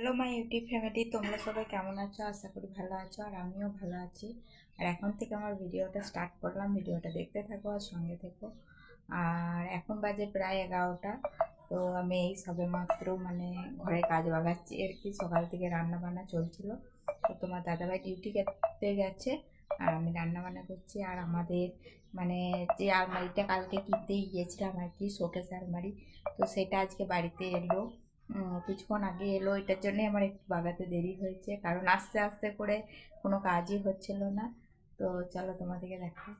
Hello my YouTube family, তোমরা সবাই কেমন আছো? আশা করি ভালো আছো, আর আমিও ভালো আছি। আর এখন থেকে আমার ভিডিওটা স্টার্ট করলাম, ভিডিওটা দেখতে থাকো আর সঙ্গে থেকো। আর এখন বাজে প্রায় 11টা। তো আমি এই সবে মাত্র ঘরে কাজ বাগাচ্ছি আর কি। সকাল থেকে রান্না বান্না চলছিল, তো তোমার দাদাভাই ডিউটি করতে গেছে আর আমি রান্না বান্না করছি। আর আমাদের যে আলমারিটা কালকে কিনতেই গিয়েছিলাম আর কি, শোকেস আলমারি, তো সেটা আজকে বাড়িতে এলো। কিছুক্ষণ আগে এলো। এটার জন্যে আমার একটু বাগাতে দেরি হয়েছে, কারণ আস্তে আস্তে করে কোনো কাজই হচ্ছিল না। তো চলো তোমাদেরকে দেখো।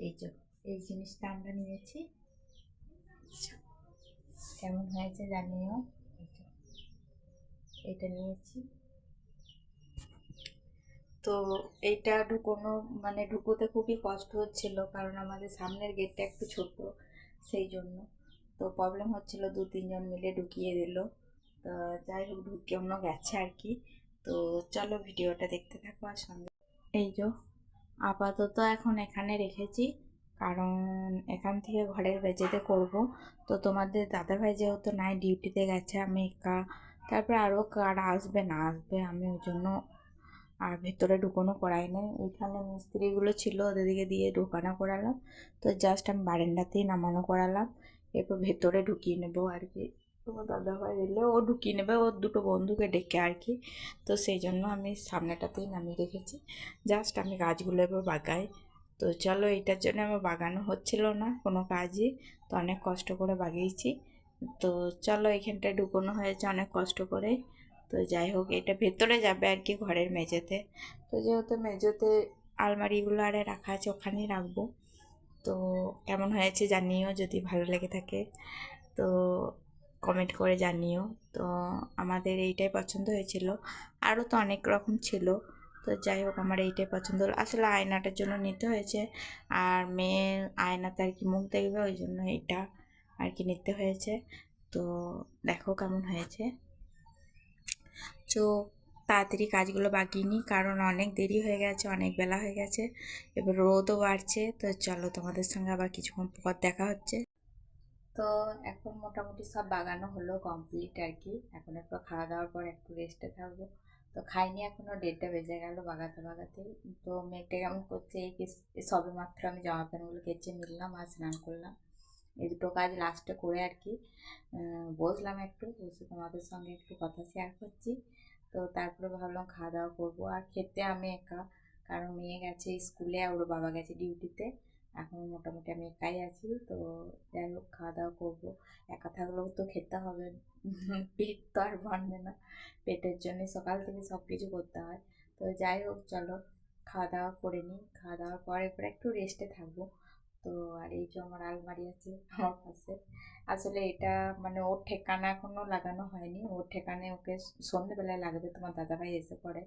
এই যে এই জিনিসটা আমরা নিয়েছি, কেমন হয়েছে জানিও। এটা নিয়েছি। তো এইটা ঢুকোনো ঢুকোতে খুবই কষ্ট হচ্ছিল, কারণ আমাদের সামনের গেটটা একটু ছোট, সেই জন্য তো প্রবলেম হচ্ছিল। 2-3 জন মিলে ঢুকিয়ে দিল। তো যাই হোক, ঢুকিয়েও গেছে আর কি। তো চলো ভিডিওটা দেখতে থাকো আর সঙ্গে। এই যে আপাতত এখন এখানে রেখেছি, কারণ এখান থেকে ঘরের মেঝেতে করব। তো তোমাদের দাদাভাই যেহেতু নাই, ডিউটিতে গেছে, আমি একা, তারপরে আরও কার আসবে না আসবে, আমি ওই জন্য আর ভেতরে ঢুকানো করাই নাই। ওইখানে মিস্ত্রিগুলো ছিল, ওদেরকে দিয়ে ঢুকানো করালাম। তো জাস্ট আমি বারান্দাতেই নামানো করালাম, এরপর ভেতরে ঢুকিয়ে নেবো আর কি। তোমার দাদাভাই এলে ও ঢুকিয়ে নেবে, ওর দুটো বন্ধুকে ডেকে আর কি। তো সেই জন্য আমি সামনেটাতেই নামিয়ে রেখেছি, জাস্ট আমি গাছগুলো এবার বাগাই। তো চলো, এইটার জন্য আমার বাগানো হচ্ছিল না কোনো কাজই, তো অনেক কষ্ট করে বাগিয়েছি। তো চলো, এখানটায় ঢুকানো হয়েছে অনেক কষ্ট করে। তো যাই হোক, এটা ভেতরে যাবে আর কি, ঘরের মেঝেতে। তো যেহেতু মেঝেতে আলমারিগুলো আরে রাখা আছে, ওখানেই রাখবো। তো কেমন হয়েছে জানিও, যদি ভালো লেগে থাকে তো কমেন্ট করে জানিও। তো আমাদের এইটাই পছন্দ হয়েছিল, আরও তো অনেক রকম ছিল। তো যাই হোক, আমার এইটাই পছন্দ হলো। আসলে আয়নাটার জন্য নিতে হয়েছে, আর মেয়ের আয়নাতে আর কি মুখ দেখবে, ওই জন্য এইটা আর কি নিতে হয়েছে। তো দেখো কেমন হয়েছে। তো তাড়াতাড়ি কাজগুলো বাগিয়ে নিই, কারণ অনেক দেরি হয়ে গেছে, অনেক বেলা হয়ে গেছে, এবার রোদও বাড়ছে। তো চলো, তোমাদের সঙ্গে আবার কিছুক্ষণ পর দেখা হচ্ছে। তো এখন মোটামুটি সব বাগানো হলো, কমপ্লিট আর কি। এখন একটু খাওয়া দাওয়ার পর একটু রেস্টে থাকবো। তো খাইনি এখনও, 1:30টা বেজে গেল বাগাতে বাগাতে। তো মেয়েটা কেমন করছে, এই সবে মাত্র আমি জামা প্যান্টগুলো কেচে মিললাম আর স্নান করলাম। এই দুটো কাজ লাস্টে করে আর কি বসলাম, একটু বসে তোমাদের সঙ্গে একটু কথা শেয়ার করছি। তো তারপরে ভাবলাম খাওয়া দাওয়া করবো। আর খেতে আমি একা, কারণ মেয়ে গেছে স্কুলে আর ওর বাবা গেছে ডিউটিতে। এখন মোটামুটি আমি একাই আছি। তো যাই হোক, খাওয়া দাওয়া করবো। একা থাকলেও তো খেতে হবে, পেট তো আর ভরবে না, পেটের জন্য সকাল থেকে সব কিছু করতে হয়। তো যাই হোক, চলো খাওয়া দাওয়া করে নিই। খাওয়া দাওয়ার পরে এরপরে একটু রেস্টে থাকবো। তো আর এই যে আমার আলমারি আছে আমার পাশে। আসলে এটা ওর ঠিকানা এখনো লাগানো হয়নি, ওর ঠিকানায় ওকে সন্ধ্যেবেলায় লাগবে, তোমার দাদাভাই এসে পড়ে।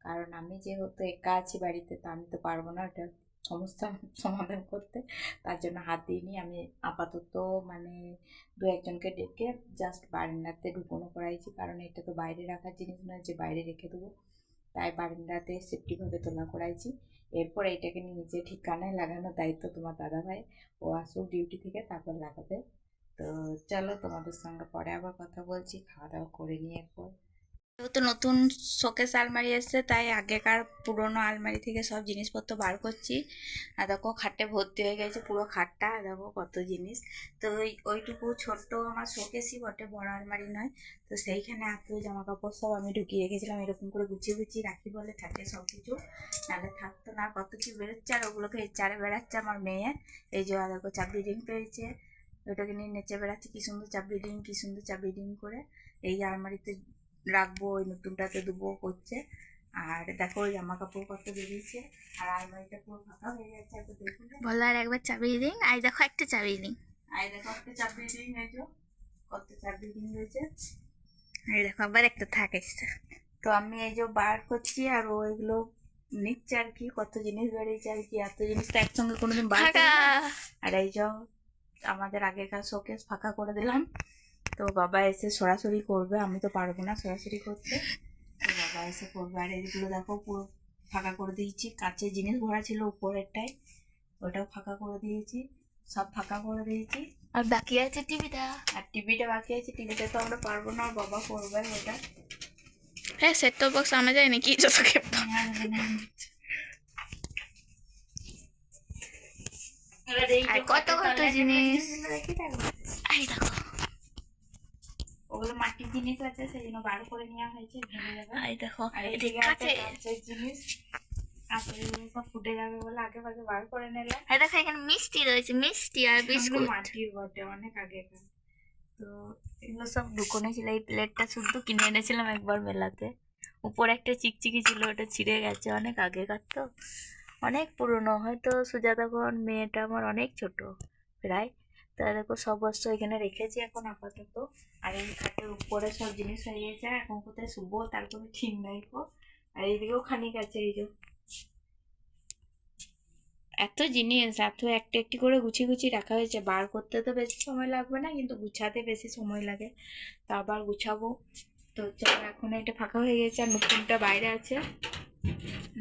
কারণ আমি যেহেতু একা আছি বাড়িতে, তো আমি তো পারবো না এটা সমস্যা সমাধান করতে। তার জন্য হাত দিইনি আমি। আপাতত 2-1জনকে ডেকে জাস্ট বারান্দাতে ঢুকোনো করাইছি, কারণ এটা তো বাইরে রাখার জিনিস নয় যে বাইরে রেখে দেবো। তাই বারান্দাতে সেফটিভাবে তোলা করাইছি। এরপর এইটাকে নিজে ঠিকানায় লাগানোর দায়িত্ব তোমার দাদাভাই। ও আসুক ডিউটি থেকে, তারপর লাগাবে। তো চলো, তোমাদের সঙ্গে পরে আবার কথা বলছি, খাওয়া দাওয়া করে নিয়ে এরপর। যেহেতু নতুন শোকেস আলমারি এসছে, তাই আগেকার পুরোনো আলমারি থেকে সব জিনিসপত্র বার করছি। আর দেখো, খাটে ভর্তি হয়ে গেছে পুরো খাটটা, দেখো কত জিনিস। তো ওইটুকু ছোট্ট আমার শোকেসই বটে, বড় আলমারি নয়। তো সেইখানে এত জামা কাপড় সব আমি ঢুকিয়ে রেখেছিলাম, এরকম করে গুছিয়ে গুছিয়ে রাখি বলে থাকে সব কিছু, নাহলে থাকতো না। কত কি বেরোচ্ছে, আর ওগুলোকে চারে বেড়াচ্ছে আমার মেয়ে। এই যে দেখো, চাবি রিং পেয়েছে, ওইটাকে নিয়ে নেচে বেড়াচ্ছে, কি সুন্দর চাবি রিং, কি সুন্দর চাবি রিং করে এই আলমারিতে রাখবো, ওই নতুনটাতে দেবো করছে। আর দেখো, ওই জামা কাপড় কত বেরিয়েছে, আর আলমারিটা পুরো ফাঁকা হয়ে যাচ্ছে। একবার দেখুন, বলো আর একবার চাবি রিং। আই দেখো একটা চাবি রিং, আই দেখো একটা চাবি রিং, এই যে কত চাবি রিং রয়েছে। এই দেখো আবার একটা থাকে। তো আমি এই যে বার করছি, আর ওইগুলো নিচ্ছে আর কি। কত জিনিস বেরিয়েছে আর কি, এত জিনিস তো একসঙ্গে কোনোদিন বার করি না। আর এই যে আমাদের আগেকার শোকেস ফাঁকা করে দিলাম। তো বাবা এসে সরাসরি করবে, আমি তো পারবো না সরাসরি করতে, তো বাবা এসে করবে। আর এইগুলো দেখো পুরো ফাঁকা করে দিয়েছি, কাচের জিনিস ভরা ছিল উপরেরটায়, ওটাও ফাঁকা করে দিয়েছি, সব ফাঁকা করে দিয়েছি। আর বাকি আছে টিভিটা। আর টিভিটা বাকি আছে, টিভিটা তো আমরা পারবো না, ওর বাবা করবে ওটা। হ্যাঁ, সেট টপ বক্স আনা যায় নাকি তোকে? আর কত কত জিনিস। দেখি দেখো, এই দেখো, ওগুলো মাটির জিনিস আছে, সেই জন্য বার করে নেওয়া হয়েছে, ভেঙে যাবে। এই দেখো, আর এটি এইদিকে আছে কাঁচের। কাঁচের জিনিস, কাঁচের জিনিস সব ফুটে যাবে বলে আগে ভাগে বার করে নিলাম। এই দেখো, এখানে মিষ্টি রয়েছে, মিষ্টি আর এগুলো বিস্কুট। মাটির বটে, অনেক আগেকার। তো এগুলো সব ঢুকোনো ছিল। এই প্লেটটা শুধু কিনে এনেছিলাম একবার মেলাতে, উপরে একটা চিকচিকি ছিল, ওটা ছিঁড়ে গেছে, অনেক আগেকার তো, অনেক পুরনো। হয়তো সুজাতা কোন মেয়েটা আমার অনেক ছোট প্রায়। তা দেখো সব বস্তু এখানে রেখেছি এখন আপাতত। আর এই খাটের উপরে সব জিনিস হয়ে গেছে, এখন কোথায় শুবো তার কোনো ঠিক নাই গো। আর এইদিকেও খানিক আছে, এই যে এত জিনিস, এত একটি একটি করে গুছিয়ে গুছিয়ে রাখা হয়েছে। বার করতে তো বেশি সময় লাগবে না, কিন্তু গুছাতে বেশি সময় লাগে। তো আবার গুছাবো। তো চলো, এখন এটা ফাঁকা হয়ে গেছে, আর নতুনটা বাইরে আছে।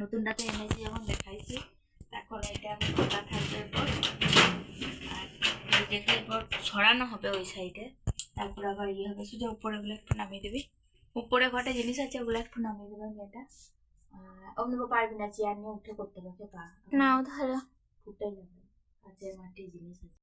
নতুনটা তো এনেছি, যখন দেখাইছি। এখন এটা আমি ফাঁকা থাকবে এরপর। আর দেখে এরপর ছড়ানো হবে ওই সাইডে, তারপর আবার ইয়ে হবে। শুধু উপরে গুলো একটু নামিয়ে দিবি, উপরে কটা জিনিস আছে ওগুলো একটু নামিয়ে দেবে মেয়েটা। অন্য পারবি না, চেয়ার নিয়ে উঠে করতে পারবে পা, নাও ধরো। ফুটে যাবে, কাঁচের মাটির জিনিস আছে।